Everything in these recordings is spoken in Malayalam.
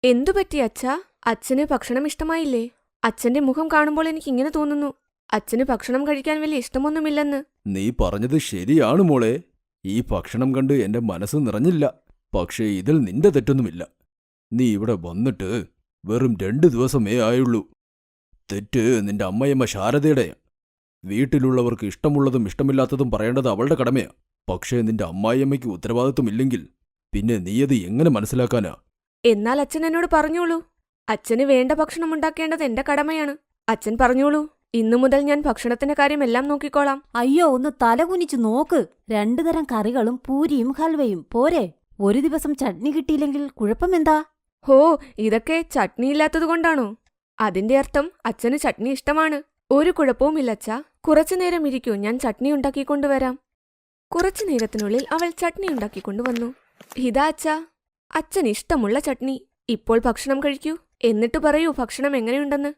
എന്തുപറ്റി അച്ഛാ? അച്ഛന് ഭക്ഷണം ഇഷ്ടമായില്ലേ? അച്ഛന്റെ മുഖം കാണുമ്പോൾ എനിക്കിങ്ങനെ തോന്നുന്നു, അച്ഛന് ഭക്ഷണം കഴിക്കാൻ വലിയ ഇഷ്ടമൊന്നുമില്ലെന്ന്. നീ പറഞ്ഞത് ശരിയാണ് മോളെ. ഈ ഭക്ഷണം കണ്ട് എന്റെ മനസ്സ് നിറഞ്ഞില്ല. പക്ഷേ ഇതിൽ നിന്റെ തെറ്റൊന്നുമില്ല. നീ ഇവിടെ വന്നിട്ട് വെറും 2 ദിവസമേ ആയുള്ളൂ. തെറ്റ് നിന്റെ അമ്മയമ്മ ശാരദയുടെ. വീട്ടിലുള്ളവർക്ക് ഇഷ്ടമുള്ളതും ഇഷ്ടമില്ലാത്തതും പറയേണ്ടത് അവളുടെ കടമയാ. പക്ഷേ നിന്റെ അമ്മായിയമ്മയ്ക്ക് ഉത്തരവാദിത്വമില്ലെങ്കിൽ പിന്നെ നീയത് എങ്ങനെ മനസ്സിലാക്കാനാ? എന്നാൽ അച്ഛൻ എന്നോട് പറഞ്ഞോളൂ. അച്ഛന് വേണ്ട ഭക്ഷണം ഉണ്ടാക്കേണ്ടത് എന്റെ കടമയാണ്. അച്ഛൻ പറഞ്ഞോളൂ, ഇന്നു മുതൽ ഞാൻ ഭക്ഷണത്തിന്റെ കാര്യമെല്ലാം നോക്കിക്കോളാം. അയ്യോ, ഒന്ന് തലകുനിച്ചു നോക്ക്. 2 തരം കറികളും പൂരിയും ഹൽവയും പോരെ? ഒരു ദിവസം ചട്നി കിട്ടിയില്ലെങ്കിൽ കുഴപ്പമെന്താ? ഹോ, ഇതൊക്കെ ചട്നിയില്ലാത്തതുകൊണ്ടാണോ? അതിന്റെ അർത്ഥം അച്ഛന് ചട്നി ഇഷ്ടമാണ്. ഒരു കുഴപ്പവുമില്ല അച്ഛാ. കുറച്ചുനേരം ഇരിക്കൂ, ഞാൻ ചട്നി ഉണ്ടാക്കിക്കൊണ്ടുവരാം. കുറച്ചു നേരത്തിനുള്ളിൽ അവൾ ചട്നി ഉണ്ടാക്കിക്കൊണ്ടുവന്നു. ഇതാ അച്ഛാ, അച്ഛന് ഇഷ്ടമുള്ള ചട്നി. ഇപ്പോൾ ഭക്ഷണം കഴിക്കൂ, എന്നിട്ട് പറയൂ ഭക്ഷണം എങ്ങനെയുണ്ടെന്ന്.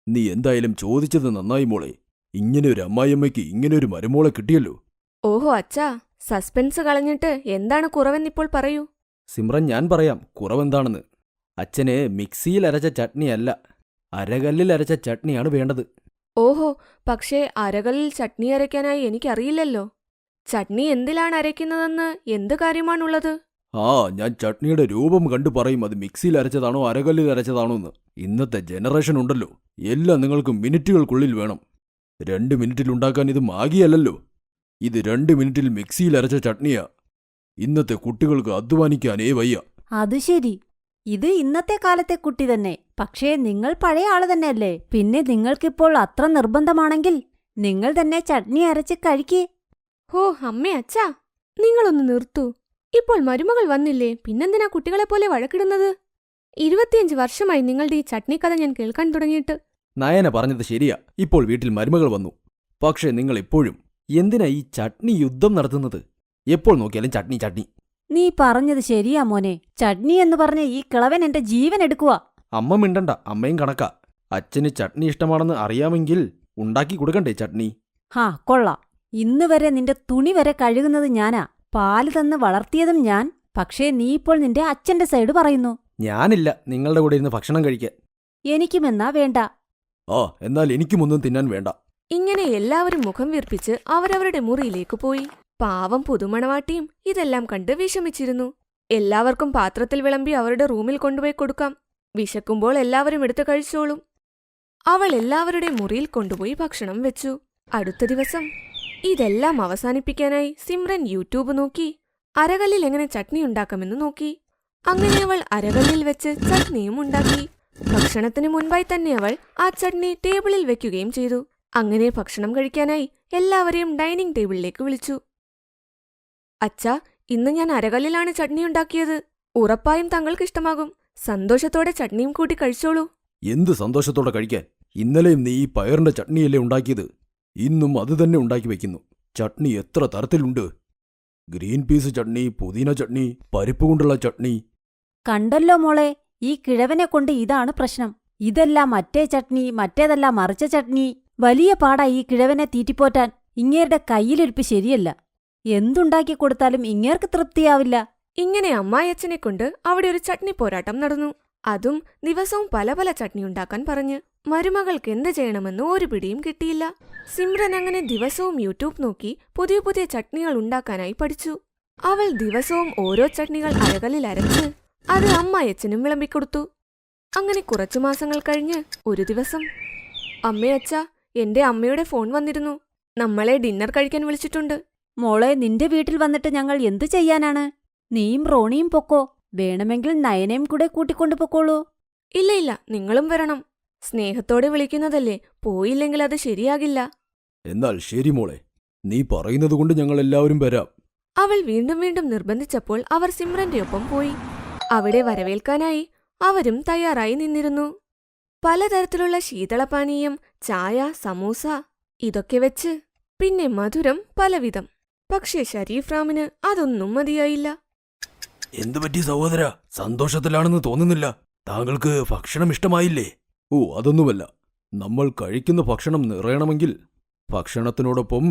നീ എന്തായാലും ചോദിച്ചത് നന്നായി മോളെ. ഇങ്ങനെ ഒരു അമ്മായിയമ്മയ്ക്ക് ഇങ്ങനെ ഒരു മരുമോളെ കിട്ടിയല്ലോ. ഓഹോ അച്ഛാ, സസ്പെൻസ് കളഞ്ഞിട്ട് എന്താണ് കുറവെന്നിപ്പോൾ പറയൂ. സിമ്രൻ, ഞാൻ പറയാം കുറവെന്താണെന്ന്. അച്ഛന് മിക്സിയിൽ അരച്ച ചട്നിയല്ല, അരകല്ലിൽ അരച്ച ചട്നിയാണ് വേണ്ടത്. ഓഹോ, പക്ഷേ അരകല്ലിൽ ചട്നി അരയ്ക്കാനായി എനിക്കറിയില്ലല്ലോ. ചട്നി എന്തിലാണ് അരയ്ക്കുന്നതെന്ന് എന്ത് കാര്യമാണുള്ളത്? ഞാൻ ചട്നിയുടെ രൂപം കണ്ടു പറയും അത് മിക്സിയിൽ അരച്ചതാണോ അരകല്ലിൽ അരച്ചതാണോ എന്ന്. ഇന്നത്തെ ജനറേഷൻ ഉണ്ടല്ലോ, എല്ലാം നിങ്ങൾക്ക് മിനിറ്റുകൾക്കുള്ളിൽ വേണം. 2 മിനിറ്റിലുണ്ടാക്കാൻ ഇത് മാഗിയല്ലല്ലോ. ഇത് 2 മിനിറ്റിൽ മിക്സിയിൽ അരച്ച ചട്നിയാ. ഇന്നത്തെ കുട്ടികൾക്ക് അധ്വാനിക്കാനേ വയ്യ. അത് ശരി, ഇത് ഇന്നത്തെ കാലത്തെ കുട്ടി തന്നെ. പക്ഷേ നിങ്ങൾ പഴയ ആള് തന്നെയല്ലേ? പിന്നെ നിങ്ങൾക്കിപ്പോൾ അത്ര നിർബന്ധമാണെങ്കിൽ നിങ്ങൾ തന്നെ ചട്നി അരച്ച് കഴിക്കേ. ഹോ അമ്മേ അച്ഛാ, നിങ്ങളൊന്ന് നിർത്തൂ. ഇപ്പോൾ മരുമകൾ വന്നില്ലേ, പിന്നെന്തിനാ കുട്ടികളെപ്പോലെ വഴക്കിടുന്നത്? 25 വർഷമായി നിങ്ങളുടെ ഈ ചട്നി കഥ ഞാൻ കേൾക്കാൻ തുടങ്ങിയിട്ട്. നയന പറഞ്ഞത് ശരിയാ. ഇപ്പോൾ വീട്ടിൽ മരുമകൾ വന്നു. പക്ഷേ നിങ്ങൾ ഇപ്പോഴും എന്തിനാ ഈ ചട്നി യുദ്ധം നടത്തുന്നത്? എപ്പോൾ നോക്കിയാലും ചട്നി ചട്നി. നീ പറഞ്ഞത് ശരിയാ മോനെ. ചട്നി എന്ന് പറഞ്ഞ ഈ കിളവൻ എന്റെ ജീവൻ എടുക്കുവാ. അമ്മ മിണ്ടണ്ട, അമ്മയും കണക്കാ. അച്ഛന് ചട്നി ഇഷ്ടമാണെന്ന് അറിയാമെങ്കിൽ ഉണ്ടാക്കി കൊടുക്കണ്ടേ ചട്നി? കൊള്ളാം. ഇന്ന് വരെ നിന്റെ തുണി വരെ കഴുകുന്നത് ഞാനാ. പാല് തന്ന് വളർത്തിയതും ഞാൻ. പക്ഷേ നീ ഇപ്പോൾ നിന്റെ അച്ഛന്റെ സൈഡ് പറയുന്നു. ഞാനില്ല നിങ്ങളുടെ കൂടെ ഇരുന്ന് ഭക്ഷണം കഴിക്കാൻ. എനിക്കുമെന്നാ വേണ്ട. എന്നാൽ എനിക്കുമൊന്നും തിന്നാൻ വേണ്ട. ഇങ്ങനെ എല്ലാവരും മുഖം വീർപ്പിച്ച് അവരവരുടെ മുറിയിലേക്ക് പോയി. പാവം പുതുമണവാട്ടിയും ഇതെല്ലാം കണ്ട് വിഷമിച്ചിരുന്നു. എല്ലാവർക്കും പാത്രത്തിൽ വിളമ്പി അവരുടെ റൂമിൽ കൊണ്ടുപോയി കൊടുക്കാം. വിശക്കുമ്പോൾ എല്ലാവരും എടുത്തു കഴിച്ചോളും. അവൾ എല്ലാവരുടെ മുറിയിൽ കൊണ്ടുപോയി ഭക്ഷണം വെച്ചു. അടുത്ത ദിവസം ഇതെല്ലാം അവസാനിപ്പിക്കാനായി സിമ്രൻ യൂട്യൂബ് നോക്കി അരകല്ലിൽ എങ്ങനെ ചട്നി ഉണ്ടാക്കാമെന്ന് നോക്കി. അങ്ങനെ അവൾ അരകല്ലിൽ വെച്ച് ചട്നിയും ഉണ്ടാക്കി. ഭക്ഷണത്തിന് മുൻപായി തന്നെ അവൾ ആ ചട്നി ടേബിളിൽ വെക്കുകയും ചെയ്തു. അങ്ങനെ ഭക്ഷണം കഴിക്കാനായി എല്ലാവരെയും ഡൈനിങ് ടേബിളിലേക്ക് വിളിച്ചു. അച്ഛാ, ഇന്ന് ഞാൻ അരകല്ലിലാണ് ചട്നി ഉണ്ടാക്കിയത്. ഉറപ്പായും താങ്കൾക്ക് ഇഷ്ടമാകും. സന്തോഷത്തോടെ ചട്നിയും കൂട്ടി കഴിച്ചോളൂ. എന്ത് സന്തോഷത്തോടെ കഴിക്കാൻ? ഇന്നലെയും നീ ഈ പയറിന്റെ ചട്നിയല്ലേ ഉണ്ടാക്കിയത്. ഇന്നും അത് തന്നെ ഉണ്ടാക്കി വെക്കുന്നു. ചട്നി എത്ര തരത്തിലുണ്ട്. ഗ്രീൻ പീസ് ചട്നി, പുതിന ചട്നി, പരിപ്പ് കൊണ്ടുള്ള ചട്നി. കണ്ടല്ലോ മോളെ, ഈ കിഴവനെ കൊണ്ട് ഇതാണ് പ്രശ്നം. ഇതെല്ലാം മറ്റേ ചട്നി, മറ്റേതെല്ലാം മറിച്ച ചട്നി. വലിയ പാടാ ഈ കിഴവനെ തീറ്റിപ്പോറ്റാൻ. ഇങ്ങേരുടെ കയ്യിലിരിപ്പ് ശരിയല്ല. എന്തുണ്ടാക്കി കൊടുത്താലും ഇങ്ങേർക്ക് തൃപ്തിയാവില്ല. ഇങ്ങനെ അമ്മായിയച്ഛനെ കൊണ്ട് അവിടെ ഒരു ചട്നി പോരാട്ടം നടന്നു. അതും ദിവസവും പല പല ചട്നി ഉണ്ടാക്കാൻ പറഞ്ഞ്. മരുമകൾക്ക് എന്ത് ചെയ്യണമെന്ന് ഒരു പിടിയും കിട്ടിയില്ല. സിമ്രൻ അങ്ങനെ ദിവസവും യൂട്യൂബ് നോക്കി പുതിയ പുതിയ ചട്നികൾ ഉണ്ടാക്കാനായി പഠിച്ചു. അവൾ ദിവസവും ഓരോ ചട്നികൾ അരകല്ലിൽ അരച്ച് അത് അമ്മായിയച്ഛനും വിളമ്പിക്കൊടുത്തു. അങ്ങനെ കുറച്ചു മാസങ്ങൾ കഴിഞ്ഞ് ഒരു ദിവസം, അമ്മയച്ഛാ, എന്റെ അമ്മയുടെ ഫോൺ വന്നിരുന്നു. നമ്മളെ ഡിന്നർ കഴിക്കാൻ വിളിച്ചിട്ടുണ്ട്. മോളെ, നിന്റെ വീട്ടിൽ വന്നിട്ട് ഞങ്ങൾ എന്തു ചെയ്യാനാണ്? നീയും റോണിയും പൊക്കോ. വേണമെങ്കിൽ നയനയും കൂടെ കൂട്ടിക്കൊണ്ടു പൊക്കോളൂ. ഇല്ല ഇല്ല, നിങ്ങളും വരണം. സ്നേഹത്തോടെ വിളിക്കുന്നതല്ലേ, പോയില്ലെങ്കിൽ അത് ശരിയാകില്ല. എന്നാൽ ശരി മോളെ, നീ പറയുന്നതുകൊണ്ട് ഞങ്ങൾ എല്ലാവരും വരാം. അവൾ വീണ്ടും വീണ്ടും നിർബന്ധിച്ചപ്പോൾ അവർ സിമ്രന്റെ ഒപ്പം പോയി. അവിടെ വരവേൽക്കാനായി അവരും തയ്യാറായി നിന്നിരുന്നു. പലതരത്തിലുള്ള ശീതളപാനീയം, ചായ, സമൂസ, ഇതൊക്കെ വെച്ച്, പിന്നെ മധുരം പലവിധം. പക്ഷേ ഷരീഫ് റാമിന് അതൊന്നും മതിയായില്ല. എന്തുപറ്റി സഹോദര? സന്തോഷത്തിലാണെന്ന് തോന്നുന്നില്ല. താങ്കൾക്ക് ഭക്ഷണം ഇഷ്ടമായില്ലേ? അതൊന്നുമല്ല. നമ്മൾ കഴിക്കുന്ന ഭക്ഷണം നിറയണമെങ്കിൽ ഭക്ഷണത്തിനോടൊപ്പം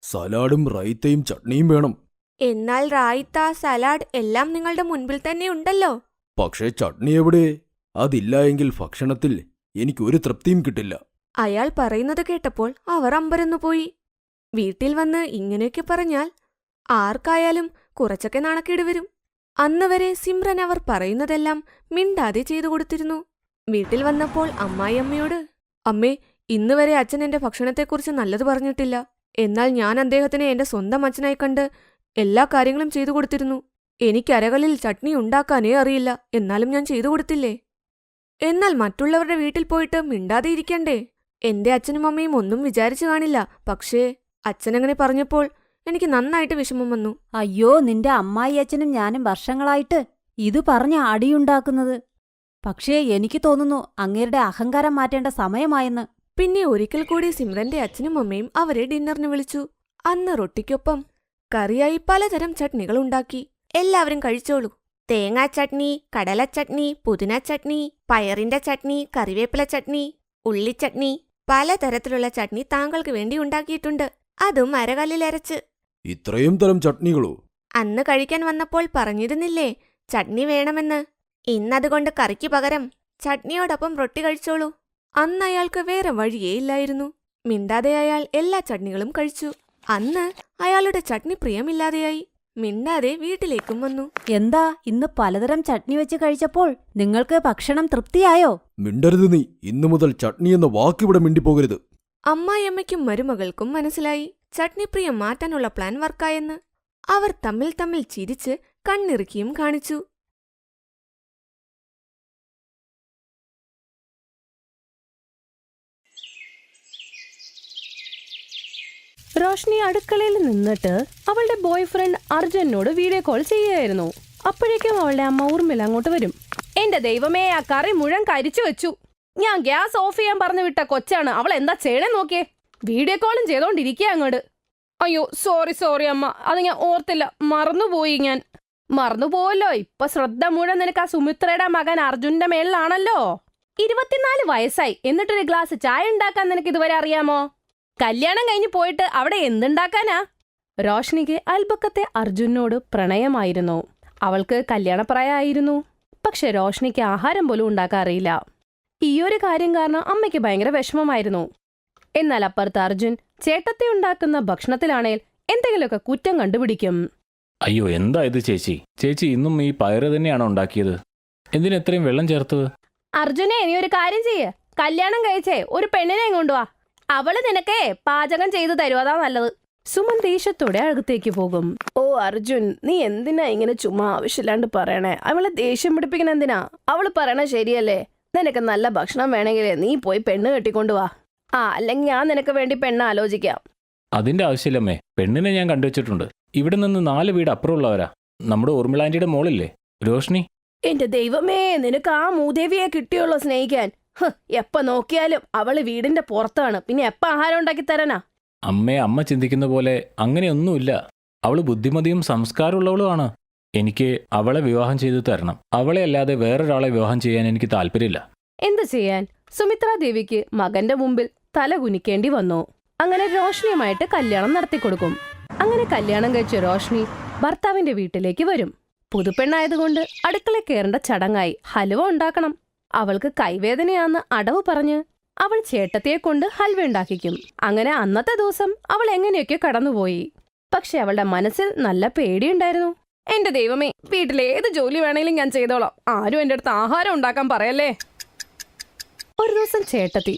സലാഡും റൈത്തയും ചട്നിയും വേണം. എന്നാൽ റായിത്ത, സലാഡ് എല്ലാം നിങ്ങളുടെ മുൻപിൽ തന്നെ ഉണ്ടല്ലോ. പക്ഷേ ചട്നി എവിടെ? അതില്ല എങ്കിൽ ഭക്ഷണത്തിൽ എനിക്കൊരു തൃപ്തിയും കിട്ടില്ല. അയാൾ പറയുന്നത് കേട്ടപ്പോൾ അവർ അമ്പരന്നുപോയി. വീട്ടിൽ വന്ന് ഇങ്ങനെയൊക്കെ പറഞ്ഞാൽ ആർക്കായാലും കുറച്ചൊക്കെ നാണക്കേട് വരും. അന്ന് വരെ സിമ്രൻ അവർ പറയുന്നതെല്ലാം മിണ്ടാതെ ചെയ്തു കൊടുത്തിരുന്നു. വീട്ടിൽ വന്നപ്പോൾ അമ്മായിയമ്മയോട്, അമ്മേ, ഇന്ന് വരെ അച്ഛൻ എന്റെ ഭക്ഷണത്തെക്കുറിച്ച് നല്ലത് പറഞ്ഞിട്ടില്ല. എന്നാൽ ഞാൻ അദ്ദേഹത്തിനെ എന്റെ സ്വന്തം അച്ഛനായി കണ്ട് എല്ലാ കാര്യങ്ങളും ചെയ്തു കൊടുത്തിരുന്നു. എനിക്ക് അരകല്ലിൽ ചട്നി ഉണ്ടാക്കാനേ അറിയില്ല, എന്നാലും ഞാൻ ചെയ്തു കൊടുത്തില്ലേ? എന്നാൽ മറ്റുള്ളവരുടെ വീട്ടിൽ പോയിട്ട് മിണ്ടാതെ ഇരിക്കണ്ടേ? എന്റെ അച്ഛനും അമ്മയും ഒന്നും വിചാരിച്ചു കാണില്ല. പക്ഷേ അച്ഛനങ്ങനെ പറഞ്ഞപ്പോൾ എനിക്ക് നന്നായിട്ട് വിഷമം വന്നു. അയ്യോ, നിന്റെ അമ്മായി അച്ഛനും ഞാനും വർഷങ്ങളായിട്ട് ഇതു പറഞ്ഞ അടിയുണ്ടാക്കുന്നത്. പക്ഷേ എനിക്ക് തോന്നുന്നു അങ്ങേരുടെ അഹങ്കാരം മാറ്റേണ്ട സമയമായെന്ന്. പിന്നെ ഒരിക്കൽ കൂടി സിമ്രന്റെ അച്ഛനും അമ്മയും അവരെ ഡിന്നറിന് വിളിച്ചു. അന്ന് റൊട്ടിക്കൊപ്പം കറിയായി പലതരം ചട്നികൾ ഉണ്ടാക്കി. എല്ലാവരും കഴിച്ചോളൂ. തേങ്ങാ ചട്നി, കടല ചട്നി, പുതിന ചട്നി, പയറിന്റെ ചട്നി, കറിവേപ്പില ചട്നി, ഉള്ളിച്ചട്നി, പലതരത്തിലുള്ള ചട്നി താങ്കൾക്ക് വേണ്ടി ഉണ്ടാക്കിയിട്ടുണ്ട്. അതും അരകല്ലിലരച്ച്. ഇത്രയും തരം ചട്നികളോ? അന്ന് കഴിക്കാൻ വന്നപ്പോൾ പറഞ്ഞിരുന്നില്ലേ ചട്നി വേണമെന്ന്? ഇന്നതുകൊണ്ട് കറിക്ക് പകരം ചട്നിയോടൊപ്പം റൊട്ടി കഴിച്ചോളൂ. അന്ന് അയാൾക്ക് വേറെ വഴിയേയില്ലായിരുന്നു. മിണ്ടാതെ അയാൾ എല്ലാ ചട്നികളും കഴിച്ചു. അന്ന് അയാളുടെ ചട്നി പ്രിയമില്ലാതെയായി. മിണ്ടാതെ വീട്ടിലേക്കും വന്നു. എന്താ, ഇന്ന് പലതരം ചട്നി വെച്ച് കഴിച്ചപ്പോൾ നിങ്ങൾക്ക് ഭക്ഷണം തൃപ്തിയായോ? മിണ്ടരുത് നീ. ഇന്നു മുതൽ ചട്നി എന്ന വാക്കിവിടെ മിണ്ടിപ്പോകരുത്. അമ്മായിയമ്മയ്ക്കും മരുമകൾക്കും മനസ്സിലായി ചട്നി പ്രിയം മാറ്റാനുള്ള പ്ലാൻ വർക്കായെന്ന്. അവർ തമ്മിൽ തമ്മിൽ ചിരിച്ച് കണ്ണിറുക്കിയും കാണിച്ചു. റോഷ്നി അടുക്കളയിൽ നിന്നിട്ട് അവളുടെ ബോയ് ഫ്രണ്ട് അർജുനോട് വീഡിയോ കോൾ ചെയ്യായിരുന്നു. അപ്പോഴേക്കും അവളുടെ അമ്മ ഊർമിള അങ്ങോട്ട് വരും. എന്റെ ദൈവമേ, ആ കറി മുഴുവൻ കരിച്ചു വെച്ചു. ഞാൻ ഗ്യാസ് ഓഫ് ചെയ്യാൻ പറഞ്ഞു വിട്ട കൊച്ചാണ്. അവൾ എന്താ ചെയ്യണേ നോക്കിയേ. വീഡിയോ കോളും ചെയ്തോണ്ടിരിക്കുക അങ്ങോട്ട്. അയ്യോ സോറി അമ്മ, അത് ഞാൻ ഓർത്തില്ല, മറന്നുപോയി. ഞാൻ മറന്നുപോയല്ലോ. ഇപ്പൊ ശ്രദ്ധ മുഴുവൻ നിനക്ക് ആ സുമിത്രയുടെ മകൻ അർജുന്റെ മേളിലാണല്ലോ. 24 വയസ്സായി, എന്നിട്ടൊരു ഗ്ലാസ് ചായ ഉണ്ടാക്കാൻ നിനക്ക് ഇതുവരെ അറിയാമോ? കല്യാണം കഴിഞ്ഞ് പോയിട്ട് അവിടെ എന്തുണ്ടാക്കാനാ? റോഷ്നിക്ക് അയൽപക്കത്തെ അർജുനോട് പ്രണയമായിരുന്നു. അവൾക്ക് കല്യാണപ്രായമായിരുന്നു. പക്ഷെ റോഷ്നിക്ക് ആഹാരം പോലും ഉണ്ടാക്കാൻ അറിയില്ല. ഈയൊരു കാര്യം കാരണം അമ്മയ്ക്ക് ഭയങ്കര വിഷമമായിരുന്നു. എന്നാൽ അപ്പുറത്ത് അർജുൻ ചേട്ടത്തി ഉണ്ടാക്കുന്ന ഭക്ഷണത്തിലാണേൽ എന്തെങ്കിലുമൊക്കെ കുറ്റം കണ്ടുപിടിക്കും. അയ്യോ, എന്താ ഇത് ചേച്ചി? ചേച്ചി ഇന്നും ഈ പയറ് തന്നെയാണോ ഉണ്ടാക്കിയത്? എന്തിനാ ഇത്രയും വെള്ളം ചേർത്തത്? അർജുനെ, നീ ഒരു കാര്യം ചെയ്യ്. കല്യാണം കഴിച്ചേ ഒരു പെണ്ണിനെ കൊണ്ടുവാ. അവള് നിനക്കേ പാചകം ചെയ്തു തരും, അതാ നല്ലത്. സുമൻ ദേഷ്യത്തോടെ അകത്തേക്ക് പോകും. ഓ അർജുൻ, നീ എന്തിനാ ഇങ്ങനെ ചുമ്മാ ആവശ്യമില്ലാണ്ട് പറയണേ? അവളെ ദേഷ്യം പിടിപ്പിക്കണ എന്തിനാ? അവള് പറയണ ശരിയല്ലേ? നിനക്ക് നല്ല ഭക്ഷണം വേണമെങ്കിലേ നീ പോയി പെണ്ണ് കെട്ടിക്കൊണ്ടുവാ. അല്ലെങ്കിൽ ഞാൻ നിനക്ക് വേണ്ടി പെണ്ണ് ആലോചിക്കാം. അതിന്റെ ആവശ്യമില്ലമ്മേ. പെണ്ണിനെ ഞാൻ കണ്ടുവച്ചിട്ടുണ്ട്. ഇവിടെ നിന്ന് 4 വീട് അപ്പുറമുള്ളവരാ. നമ്മുടെ ഊർമിളാന്റിയുടെ മോളില്ലേ രോഷ്നി. എന്റെ ദൈവമേ, നിനക്ക് ആ മൂദേവിയെ കിട്ടിയുള്ളൂ സ്നേഹിക്കാൻ. എപ്പ നോക്കിയാലും അവള് വീടിന്റെ പുറത്താണ്. പിന്നെ എപ്പ ആഹാരം ഉണ്ടാക്കി തരാനാ? അമ്മ ചിന്തിക്കുന്ന പോലെ അങ്ങനെയൊന്നുമില്ല. അവള് ബുദ്ധിമതിയും സംസ്കാരമുള്ളവളുമാണ്. എനിക്ക് അവളെ വിവാഹം ചെയ്തു തരണം. അവളെ അല്ലാതെ വേറൊരാളെ വിവാഹം ചെയ്യാൻ എനിക്ക് താല്പര്യമില്ല. എന്ത് ചെയ്യാൻ? സുമിത്രാദേവിക്ക് മകന്റെ മുമ്പിൽ തല കുനിക്കേണ്ടി വന്നു. അങ്ങനെ റോഷ്നിയുമായിട്ട് കല്യാണം നടത്തിക്കൊടുക്കും. അങ്ങനെ കല്യാണം കഴിച്ച റോഷ്നി ഭർത്താവിന്റെ വീട്ടിലേക്ക് വരും. പുതുപ്പെണ്ണായതുകൊണ്ട് അടുക്കള കയറേണ്ട ചടങ്ങായി. ഹലുവ ഉണ്ടാക്കണം. അവൾക്ക് കൈവേദനയാന്ന് അടവ് പറഞ്ഞ് അവൾ ചേട്ടത്തിയെ കൊണ്ട് ഹൽവ ഉണ്ടാക്കിക്കും. അങ്ങനെ അന്നത്തെ ദിവസം അവൾ എങ്ങനെയൊക്കെ കടന്നുപോയി. പക്ഷെ അവളുടെ മനസ്സിൽ നല്ല പേടിയുണ്ടായിരുന്നു. എന്റെ ദൈവമേ, വീട്ടിലേത് ജോലി വേണേലും ഞാൻ ചെയ്തോളാം. ആരും എന്റെ അടുത്ത് ആഹാരം ഉണ്ടാക്കാൻ പറയല്ലേ. ഒരു ദിവസം ചേട്ടത്തി,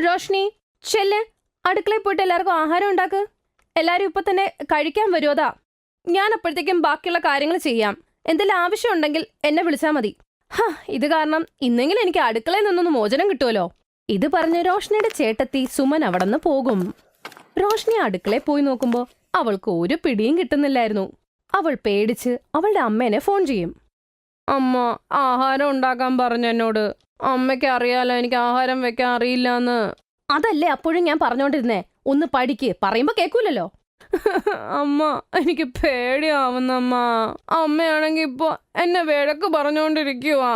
റോഷ്നി ചെല്ല്, അടുക്കളയിൽ പോയിട്ട് എല്ലാവർക്കും ആഹാരം ഉണ്ടാക്ക്. എല്ലാരും ഇപ്പൊ തന്നെ കഴിക്കാൻ വരുമതാ. ഞാൻ അപ്പോഴത്തേക്കും ബാക്കിയുള്ള കാര്യങ്ങൾ ചെയ്യാം. എന്തെങ്കിലും ആവശ്യമുണ്ടെങ്കിൽ എന്നെ വിളിച്ചാൽ മതി. ഇത് കാരണം ഇന്നെങ്കിലും എനിക്ക് അടുക്കളയിൽ നിന്നൊന്ന് മോചനം കിട്ടുമല്ലോ. ഇത് പറഞ്ഞ് റോഷ്നിയുടെ ചേട്ടത്തി സുമൻ അവിടെ നിന്ന് പോകും. റോഷ്നി അടുക്കളയിൽ പോയി നോക്കുമ്പോ അവൾക്ക് ഒരു പിടിയും കിട്ടുന്നില്ലായിരുന്നു. അവൾ പേടിച്ച് അവളുടെ അമ്മേനെ ഫോൺ ചെയ്യും. അമ്മ, ആഹാരം ഉണ്ടാക്കാൻ പറഞ്ഞു എന്നോട്. അമ്മയ്ക്ക് അറിയാലോ എനിക്ക് ആഹാരം വെക്കാൻ അറിയില്ലാന്ന്. അതല്ലേ അപ്പോഴും ഞാൻ പറഞ്ഞോണ്ടിരുന്നേ, ഒന്ന് പഠിക്ക്. പറയുമ്പോ കേൾക്കൂലല്ലോ. അമ്മ, എനിക്ക് പേടിയാവുന്നമ്മ. അമ്മയാണെങ്കി ഇപ്പൊ എന്നെ വിഴക്ക് പറഞ്ഞോണ്ടിരിക്കുവാ.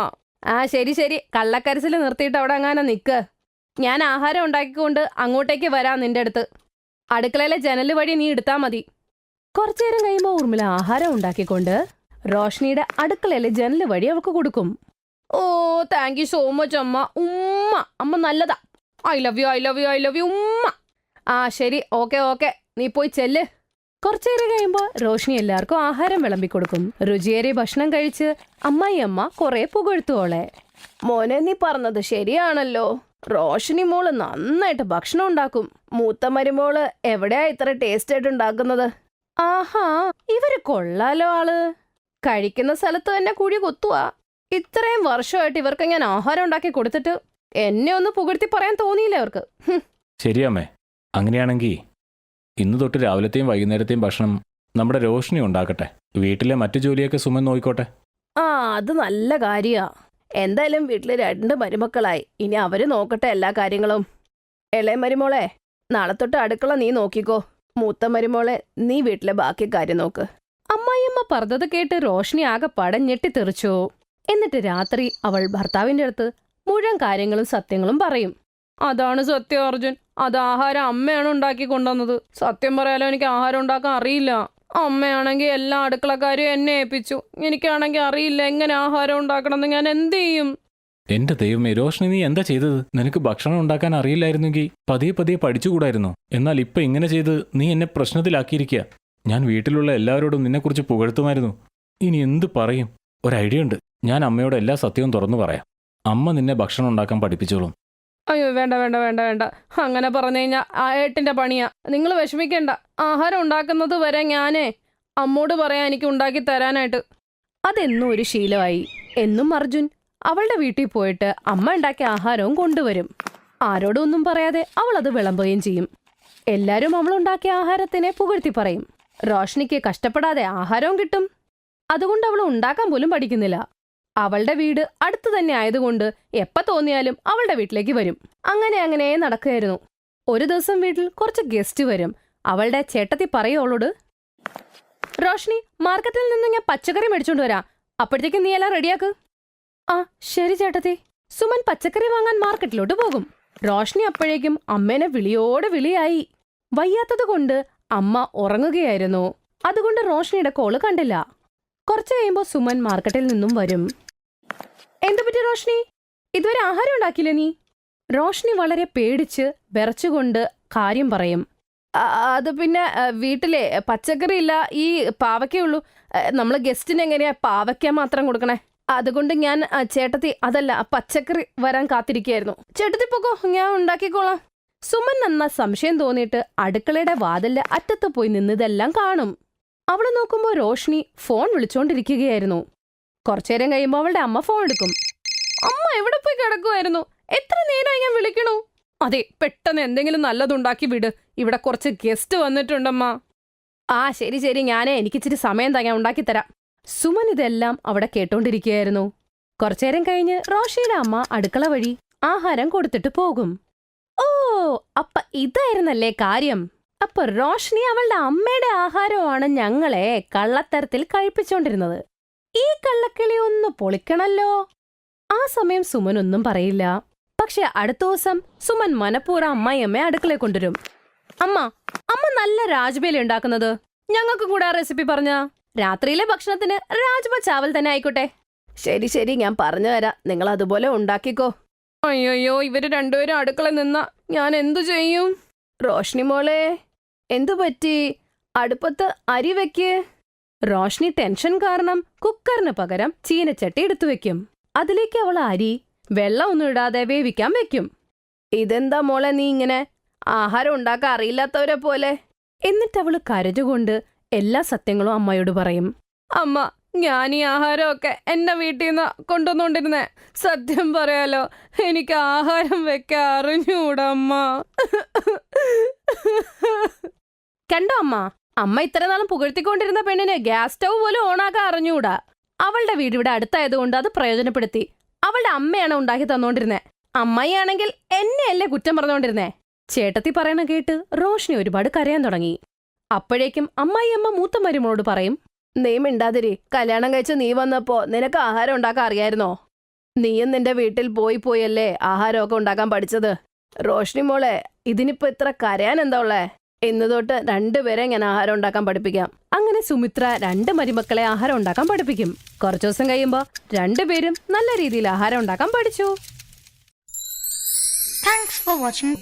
ശരി, കള്ളക്കരച്ചിൽ നിർത്തിയിട്ട് അവിടെ അങ്ങനെ നിക്ക്. ഞാൻ ആഹാരം ഉണ്ടാക്കിക്കൊണ്ട് അങ്ങോട്ടേക്ക് വരാം നിന്റെ അടുത്ത്. അടുക്കളയിലെ ജനല് വഴി നീ എടുത്താ മതി. കുറച്ചേരം കഴിയുമ്പോ ഊർമിള ആഹാരം ഉണ്ടാക്കിക്കൊണ്ട് റോഷ്നിയുടെ അടുക്കളയിലെ ജനല് വഴി അവൾക്ക് കൊടുക്കും. ഓ താങ്ക് യു സോ മച്ച് അമ്മ. ഉമ്മ അമ്മ നല്ലതാ. I love you I love you I love you ഉമ്മ. ആ ശരി ഓക്കെ ഓക്കെ, നീ പോയി ചെല്ല്. കുറച്ചേരം കഴിയുമ്പോൾ റോഷ്നി എല്ലാവർക്കും ആഹാരം വിളമ്പിക്കൊടുക്കും. രുചിയേറിയ ഭക്ഷണം കഴിച്ച് അമ്മായിയമ്മ കുറെ പുകഴ്ത്തുവോളെ. മോനെ നീ പറഞ്ഞത് ശരിയാണല്ലോ, റോഷിനി മോള് നന്നായിട്ട് ഭക്ഷണം ഉണ്ടാക്കും. മൂത്ത മരുമോള് എവിടെയാ ഇത്ര ടേസ്റ്റ് ആയിട്ട് ഉണ്ടാക്കുന്നത്? ആഹാ ഇവര് കൊള്ളാലോ ആള്. കഴിക്കുന്ന സ്ഥലത്ത് തന്നെ കുഴി കൊത്തുവാ. ഇത്രയും വർഷമായിട്ട് ഇവർക്ക് ഞാൻ ആഹാരം ഉണ്ടാക്കി കൊടുത്തിട്ട് എന്നെ ഒന്ന് പുകഴ്ത്തി പറയാൻ തോന്നിയില്ല അവർക്ക്. ശരിയമ്മേ, അങ്ങനെയാണെങ്കിൽ ഇന്ന് തൊട്ട് രാവിലത്തെയും വൈകുന്നേരത്തെയും ഭക്ഷണം നമ്മുടെ റോഷ്നി ഉണ്ടാക്കട്ടെ. വീട്ടിലെ മറ്റു ജോലിയൊക്കെ സുമൻ നോയിക്കോട്ടെ. ആ അത് നല്ല കാര്യാ. എന്തായാലും വീട്ടില് 2 മരുമക്കളായി, ഇനി അവര് നോക്കട്ടെ എല്ലാ കാര്യങ്ങളും. ഇളയ മരുമോളെ നാളെ തൊട്ട് അടുക്കള നീ നോക്കിക്കോ. മൂത്ത മരുമോളെ നീ വീട്ടിലെ ബാക്കി കാര്യം നോക്ക്. അമ്മായിയമ്മ പറഞ്ഞത് കേട്ട് റോഷ്നി ആകെപ്പാടെ ഞെട്ടിത്തെറിച്ചു. എന്നിട്ട് രാത്രി അവൾ ഭർത്താവിന്റെ അടുത്ത് മുഴുവൻ കാര്യങ്ങളും സത്യങ്ങളും പറയും. അതാണ് സത്യം അർജുൻ, അത് ആഹാരം അമ്മയാണ് ഉണ്ടാക്കി കൊണ്ടുവന്നത്. സത്യം പറയാലോ എനിക്ക് ആഹാരം ഉണ്ടാക്കാൻ അറിയില്ല. അമ്മയാണെങ്കിൽ എല്ലാ അടുക്കളക്കാരും എന്നെ ഏൽപ്പിച്ചു. എനിക്കാണെങ്കിൽ അറിയില്ല എങ്ങനെ ആഹാരം ഉണ്ടാക്കണമെന്ന്. ഞാൻ എന്ത് ചെയ്യും? എന്റെ ദൈവമേ റോഷ്നി, നീ എന്താ ചെയ്തത്? നിനക്ക് ഭക്ഷണം ഉണ്ടാക്കാൻ അറിയില്ലായിരുന്നെങ്കിൽ പതിയെ പതിയെ പഠിച്ചുകൂടായിരുന്നു. എന്നാൽ ഇപ്പൊ ഇങ്ങനെ ചെയ്ത് നീ എന്നെ പ്രശ്നത്തിലാക്കിയിരിക്കുക. ഞാൻ വീട്ടിലുള്ള എല്ലാവരോടും നിന്നെക്കുറിച്ച് പുകഴ്ത്തുമായിരുന്നു. ഇനി എന്ത് പറയും? ഒരു ഐഡിയ ഉണ്ട്. ഞാൻ അമ്മയോട് എല്ലാ സത്യവും തുറന്നു പറയാം. അമ്മ നിന്നെ ഭക്ഷണം ഉണ്ടാക്കാൻ പഠിപ്പിച്ചോളും. അയ്യോ വേണ്ട വേണ്ട വേണ്ട വേണ്ട, അങ്ങനെ പറഞ്ഞു കഴിഞ്ഞാൽ ആ ഏട്ടിന്റെ പണിയാ. നിങ്ങൾ വിഷമിക്കണ്ട. ആഹാരം ഉണ്ടാക്കുന്നത് വരെ ഞാനേ അമ്മോട് പറയാൻ എനിക്ക് ഉണ്ടാക്കി തരാനായിട്ട്. അതെന്നും ഒരു ശീലമായി. എന്നും അർജുൻ അവളുടെ വീട്ടിൽ പോയിട്ട് അമ്മ ഉണ്ടാക്കിയ ആഹാരവും കൊണ്ടുവരും. ആരോടും ഒന്നും പറയാതെ അവൾ അത് വിളമ്പുകയും ചെയ്യും. എല്ലാരും അവളുണ്ടാക്കിയ ആഹാരത്തിനെ പുകഴ്ത്തി പറയും. റോഷ്നിക്ക് കഷ്ടപ്പെടാതെ ആഹാരവും കിട്ടും. അതുകൊണ്ട് അവൾ ഉണ്ടാക്കാൻ പോലും പഠിക്കുന്നില്ല. അവളുടെ വീട് അടുത്ത് തന്നെ ആയതുകൊണ്ട് എപ്പ തോന്നിയാലും അവളുടെ വീട്ടിലേക്ക് വരും. അങ്ങനെ അങ്ങനെ നടക്കുകയായിരുന്നു. ഒരു ദിവസം വീട്ടിൽ കുറച്ച് ഗസ്റ്റ് വരും. അവളുടെ ചേട്ടത്തി പറയും അവളോട്, റോഷ്നി മാർക്കറ്റിൽ നിന്ന് ഞാൻ പച്ചക്കറി മേടിച്ചോണ്ട് വരാം, അപ്പോഴത്തേക്ക് നീ എല്ലാം റെഡിയാക്ക്. ആ ശരി ചേട്ടത്തി. സുമൻ പച്ചക്കറി വാങ്ങാൻ മാർക്കറ്റിലോട്ട് പോകും. റോഷ്നി അപ്പോഴേക്കും അമ്മേനെ വിളിയോടെ വിളിയായി. വയ്യാത്തത് കൊണ്ട് അമ്മ ഉറങ്ങുകയായിരുന്നു. അതുകൊണ്ട് റോഷ്നിയുടെ കോള് കണ്ടില്ല. കുറച്ചു കഴിയുമ്പോൾ സുമൻ മാർക്കറ്റിൽ നിന്നും വരും. എന്തു പറ്റി റോഷ്നി? ഇതുവരെ ആഹാരം ഉണ്ടാക്കിയില്ലേ നീ? റോഷ്നി വളരെ പേടിച്ച് വിറച്ചുകൊണ്ട് കാര്യം പറയും. അത് പിന്നെ വീട്ടിലെ പച്ചക്കറി ഇല്ല, ഈ പാവയ്ക്കേ ഉള്ളൂ. നമ്മൾ ഗസ്റ്റിന് എങ്ങനെയാ പാവയ്ക്ക മാത്രം കൊടുക്കണേ? അതുകൊണ്ട് ഞാൻ ചേട്ടത്തി അതല്ല പച്ചക്കറി വരാൻ കാത്തിരിക്കുകയായിരുന്നു. ചേട്ടത്തി പോക്കോ, ഞാൻ ഉണ്ടാക്കിക്കോളാം. സുമൻ എന്ന സംശയം തോന്നിയിട്ട് അടുക്കളയുടെ വാതിലിന്റെ അറ്റത്ത് പോയി നിന്നിതെല്ലാം കാണും. അവള് നോക്കുമ്പോൾ റോഷ്നി ഫോൺ വിളിച്ചോണ്ടിരിക്കുകയായിരുന്നു. കുറച്ചേരം കഴിയുമ്പോൾ അവളുടെ അമ്മ ഫോൺ എടുക്കും. അമ്മ എവിടെ പോയി കിടക്കുമായിരുന്നു? എത്ര നേരമായി ഞാൻ വിളിക്കണു? അതെ, പെട്ടെന്ന് എന്തെങ്കിലും നല്ലതുണ്ടാക്കി വിട്, ഇവിടെ കുറച്ച് ഗസ്റ്റ് വന്നിട്ടുണ്ടമ്മ. ആ ശരി ശരി, എനിക്കിച്ചിരി സമയം താ, ഞാൻ ഉണ്ടാക്കിത്തരാം. സുമൻ ഇതെല്ലാം അവിടെ കേട്ടോണ്ടിരിക്കുകയായിരുന്നു. കുറച്ചേരം കഴിഞ്ഞ് റോഷിയുടെ അമ്മ അടുക്കള വഴി ആഹാരം കൊടുത്തിട്ട് പോകും. ഓ അപ്പ ഇതായിരുന്നല്ലേ കാര്യം. അപ്പൊ റോഷ്നി അവളുടെ അമ്മയുടെ ആഹാരമാണ് ഞങ്ങളെ കള്ളത്തരത്തിൽ കഴിപ്പിച്ചോണ്ടിരുന്നത്. ഈ കള്ളക്കിളി ഒന്ന് പൊളിക്കണല്ലോ. ആ സമയം സുമൻ ഒന്നും പറയില്ല. പക്ഷെ അടുത്ത ദിവസം സുമൻ മനപ്പൂർവ്വം അമ്മായിയമ്മയെ അടുക്കളയെ കൊണ്ടുവരും. അമ്മ നല്ല രാജ്മയില ഉണ്ടാക്കുന്നത്, ഞങ്ങൾക്ക് കൂടെ ആ റെസിപ്പി പറഞ്ഞ. രാത്രിയിലെ ഭക്ഷണത്തിന് രാജ്മ ചാവൽ തന്നെ ആയിക്കോട്ടെ. ശരി ശരി, ഞാൻ പറഞ്ഞു തരാം, നിങ്ങൾ അതുപോലെ ഉണ്ടാക്കിക്കോ. അയ്യോ ഇവര് രണ്ടുപേരും അടുക്കള നിന്നാ ഞാൻ എന്തു ചെയ്യും? റോഷ്നി മോളെ എന്തു പറ്റി? അടുപ്പത്ത് അരി വെക്ക്. റോഷ്നി ടെൻഷൻ കാരണം കുക്കറിന് പകരം ചീനച്ചട്ടി എടുത്തു വെക്കും. അതിലേക്ക് അവൾ അരി വെള്ളം ഒന്നും ഇടാതെ വേവിക്കാൻ വെക്കും. ഇതെന്താ മോളെ നീ ഇങ്ങനെ ആഹാരം ഉണ്ടാക്കാൻ അറിയില്ലാത്തവരെ പോലെ? എന്നിട്ട് അവള് കരഞ്ഞുകൊണ്ട് എല്ലാ സത്യങ്ങളും അമ്മയോട് പറയും. അമ്മ, ഞാൻ ഈ ആഹാരമൊക്കെ എന്റെ വീട്ടിൽ നിന്ന് കൊണ്ടുവന്നോണ്ടിരുന്നേ. സത്യം പറയാലോ, എനിക്ക് ആഹാരം വെക്കാൻ അറിഞ്ഞൂടമ്മ. കണ്ടോ അമ്മ ഇത്ര നാളും പുകഴ്ത്തിക്കൊണ്ടിരുന്ന പെണ്ണിന് ഗ്യാസ് സ്റ്റൗ പോലും ഓണാക്കാൻ അറിഞ്ഞൂടാ. അവളുടെ വീട് ഇവിടെ അടുത്തായതുകൊണ്ട് അത് പ്രയോജനപ്പെടുത്തി. അവളുടെ അമ്മയാണ് ഉണ്ടാക്കി തന്നോണ്ടിരുന്നേ. അമ്മയാണെങ്കിൽ എന്നെയല്ലേ കുറ്റം പറഞ്ഞോണ്ടിരുന്നേ. ചേട്ടത്തി പറയണ കേട്ട് റോഷ്നി ഒരുപാട് കരയാൻ തുടങ്ങി. അപ്പോഴേക്കും അമ്മായിയമ്മ മൂത്ത മരുമോളോട് പറയും, നീ മിണ്ടാതിരി. കല്യാണം കഴിച്ച് നീ വന്നപ്പോ നിനക്ക് ആഹാരം ഉണ്ടാക്കാൻ അറിയായിരുന്നോ? നീയും നിന്റെ വീട്ടിൽ പോയല്ലേ ആഹാരമൊക്കെ ഉണ്ടാക്കാൻ പഠിച്ചത്. റോഷ്നി മോളെ, ഇതിനിപ്പോ ഇത്ര കരയാൻ എന്താ ഉള്ളേ? ഇന്ന് തൊട്ട് രണ്ടുപേരെ ഞാൻ ആഹാരം ഉണ്ടാക്കാൻ പഠിപ്പിക്കാം. അങ്ങനെ സുമിത്ര 2 മരുമക്കളെ ആഹാരം ഉണ്ടാക്കാൻ പഠിപ്പിക്കും. കുറച്ചു ദിവസം കഴിയുമ്പോ രണ്ടുപേരും നല്ല രീതിയിൽ ആഹാരം ഉണ്ടാക്കാൻ പഠിച്ചു. Thanks for watching.